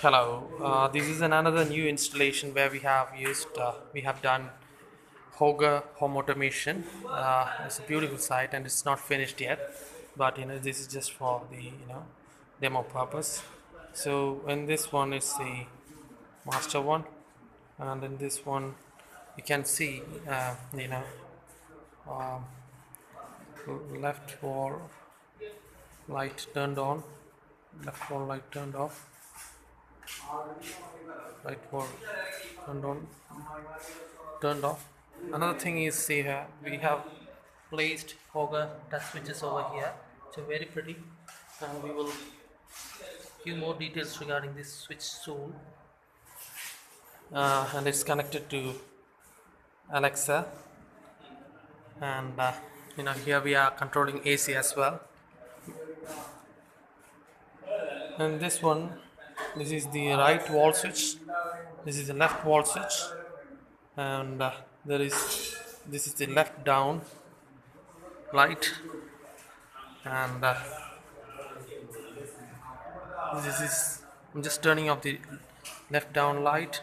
Hello, this is another new installation where we have done Hogar home automation. It's a beautiful site and it's not finished yet, but this is just for the demo purpose. So in this one is the master one, and in this one you can see um, left wall light turned on, left wall light turned off, right wall turned on, turned off. Another thing is, see here we have placed Hogar touch switches over here, so very pretty, and we will give more details regarding this switch soon. And it's connected to Alexa, and here we are controlling AC as well. And this one, this is the right wall switch, this is the left wall switch, and this is the left down light, and this is I'm just turning off the left down light,